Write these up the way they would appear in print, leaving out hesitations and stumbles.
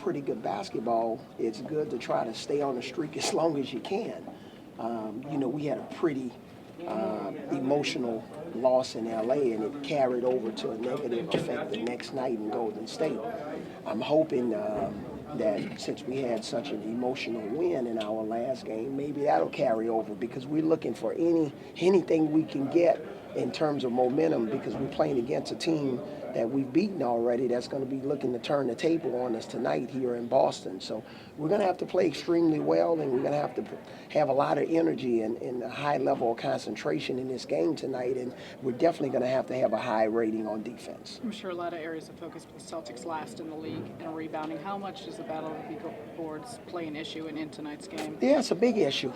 pretty good basketball, it's good to try to stay on the streak as long as you can. We had a pretty emotional loss in LA, and it carried over to a negative effect the next night in Golden State. I'm hoping that since we had such an emotional win in our last game, maybe that'll carry over, because we're looking for anything we can get in terms of momentum, because we're playing against a team that we've beaten already that's going to be looking to turn the table on us tonight here in Boston. So we're going to have to play extremely well, and we're going to have a lot of energy and a high level of concentration in this game tonight, and we're definitely going to have a high rating on defense. I'm sure a lot of areas of focus for the Celtics last in the league in rebounding. How much does the battle of the boards play an issue in tonight's game? Yeah, it's a big issue.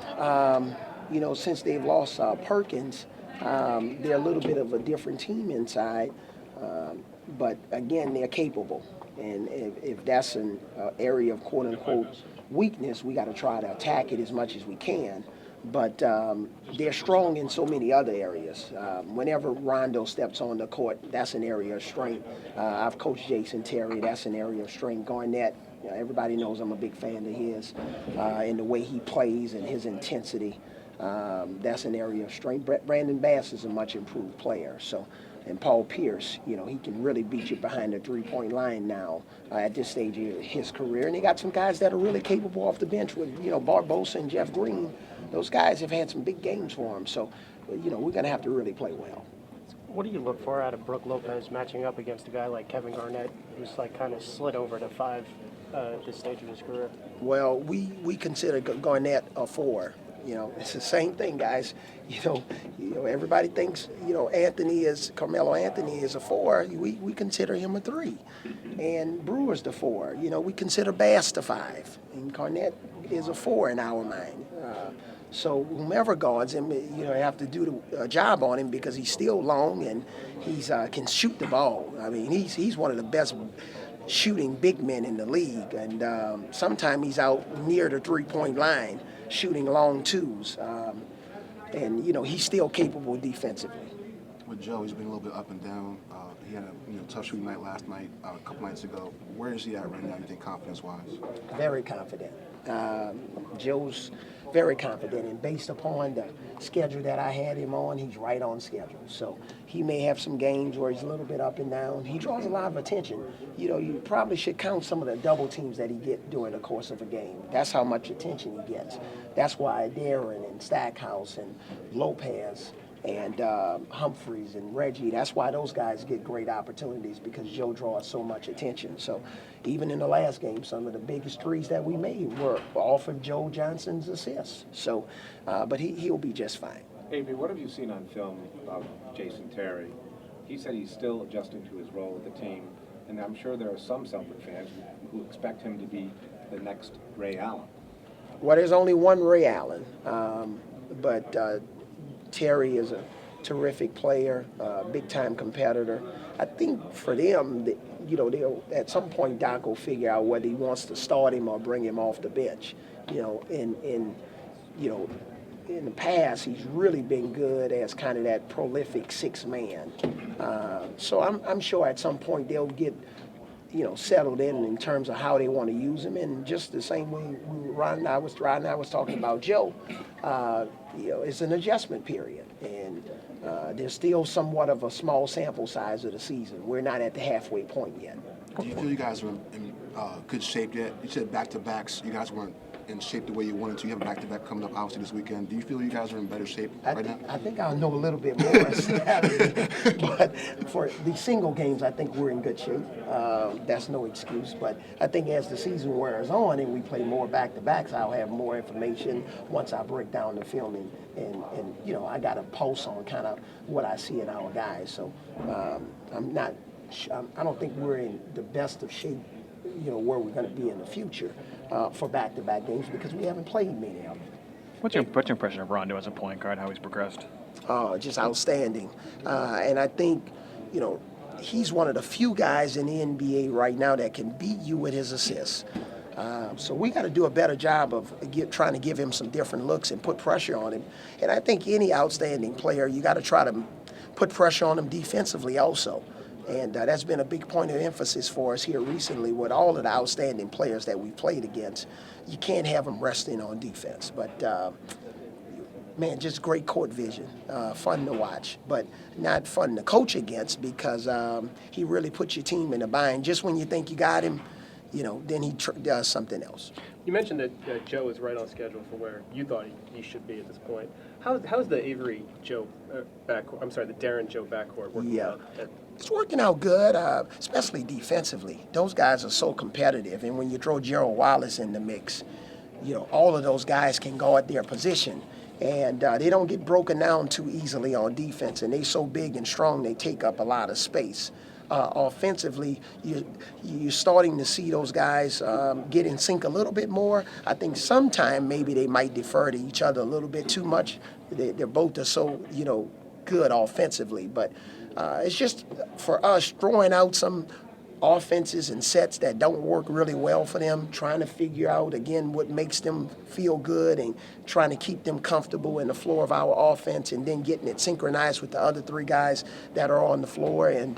Since they've lost Perkins, they're a little bit of a different team inside. But again, they're capable, and if that's an area of quote-unquote weakness, we got to try to attack it as much as we can. But they're strong in so many other areas. Whenever Rondo steps on the court, that's an area of strength. I've coached Jason Terry, that's an area of strength. Garnett, everybody knows I'm a big fan of his, and the way he plays and his intensity. That's an area of strength. Brandon Bass is a much improved player. And Paul Pierce, he can really beat you behind the three-point line now at this stage of his career. And they got some guys that are really capable off the bench with, Barbosa and Jeff Green. Those guys have had some big games for them. So, we're going to have to really play well. What do you look for out of Brook Lopez matching up against a guy like Kevin Garnett, who's kind of slid over to 5 at this stage of his career? Well, we consider Garnett a 4. It's the same thing, guys. Everybody thinks, Carmelo Anthony is a 4. We consider him a 3. And Brewer's the 4. We consider Bass the 5. And Garnett is a 4 in our mind. So whomever guards him, have to do a job on him, because he's still long and he's can shoot the ball. I mean, he's one of the best shooting big men in the league. And sometimes he's out near the three-point line shooting long twos. And he's still capable defensively. With Joe, he's been a little bit up and down. He had a tough shooting night last night, a couple nights ago. Where is he at right now, you think, confidence-wise? Very confident. Joe's very confident, and based upon the schedule that I had him on, he's right on schedule. So he may have some games where he's a little bit up and down. He draws a lot of attention. You probably should count some of the double teams that he gets during the course of a game. That's how much attention he gets. That's why Darren and Stackhouse and Lopez and Humphreys and Reggie, that's why those guys get great opportunities, because Joe draws so much attention. So even in the last game, some of the biggest threes that we made were off of Joe Johnson's assists. So, but he'll be just fine. Avery, what have you seen on film of Jason Terry? He said he's still adjusting to his role with the team, and I'm sure there are some Celtic fans who expect him to be the next Ray Allen. Well, there's only one Ray Allen, but Terry is a terrific player, big-time competitor. I think for them, they'll at some point Doc will figure out whether he wants to start him or bring him off the bench. In the past, he's really been good as kind of that prolific sixth man. So I'm sure at some point they'll get settled in terms of how they want to use him. And just the same way Ryan and I was talking about Joe, it's an adjustment period. And there's still somewhat of a small sample size of the season. We're not at the halfway point yet. Do you feel you guys are in good shape yet? You said back-to-backs. You guys weren't in shape the way you wanted to. You have a back-to-back coming up, obviously, this weekend. Do you feel you guys are in better shape right now? I think I'll know a little bit more Saturday. But for the single games, I think we're in good shape. That's no excuse. But I think as the season wears on and we play more back-to-backs, I'll have more information once I break down the film. And I got a pulse on kind of what I see in our guys. So I don't think we're in the best of shape, where we're going to be in the future for back-to-back games, because we haven't played many of them. What's your impression of Rondo as a point guard, how he's progressed? Just outstanding. And I think, he's one of the few guys in the NBA right now that can beat you with his assists. So we got to do a better job of trying to give him some different looks and put pressure on him. And I think any outstanding player, you got to try to put pressure on him defensively also. And that's been a big point of emphasis for us here recently with all of the outstanding players that we've played against. You can't have them resting on defense. But, man, just great court vision, fun to watch, but not fun to coach against because he really puts your team in a bind. Just when you think you got him, then he does something else. You mentioned that Joe is right on schedule for where you thought he should be at this point. How's the Avery Joe backcourt? I'm sorry, the Darren Joe backcourt working out? It's working out good, especially defensively. Those guys are so competitive, and when you throw Gerald Wallace in the mix, all of those guys can guard their position, and they don't get broken down too easily on defense, and they're so big and strong they take up a lot of space. Offensively, you're starting to see those guys get in sync a little bit more. I think sometime maybe they might defer to each other a little bit too much. They're both are so, good offensively. But it's just for us throwing out some offenses and sets that don't work really well for them, trying to figure out, again, what makes them feel good and trying to keep them comfortable in the floor of our offense and then getting it synchronized with the other three guys that are on the floor. And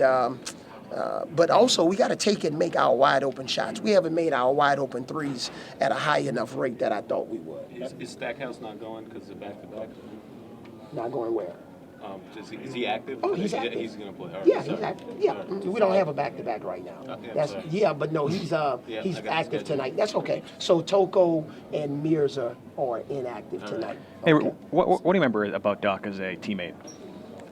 but also, we got to take and make our wide-open shots. We haven't made our wide-open threes at a high enough rate that I thought we would. Is Stackhouse not going because of back-to-back? Not going where? Is he active? Oh, he's active. He's going to play. Right, Yeah, sorry. he's active. Yeah, we don't have a back-to-back right now. But no, he's I he's got the active schedule. tonight. That's okay. So Toko and Mirza are inactive tonight. Hey, Okay. what do you remember about Doc as a teammate?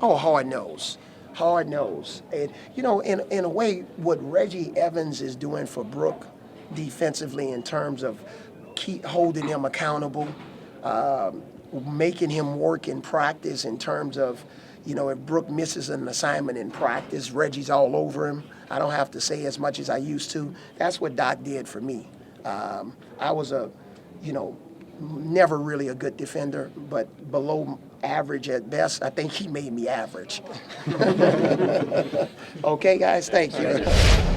Oh, hard nose. And, in a way, what Reggie Evans is doing for Brooke defensively in terms of holding him accountable, making him work in practice in terms of, if Brooke misses an assignment in practice, Reggie's all over him. I don't have to say as much as I used to. That's what Doc did for me. I was never really a good defender, but below average at best. I think he made me average. Okay, guys, thank you.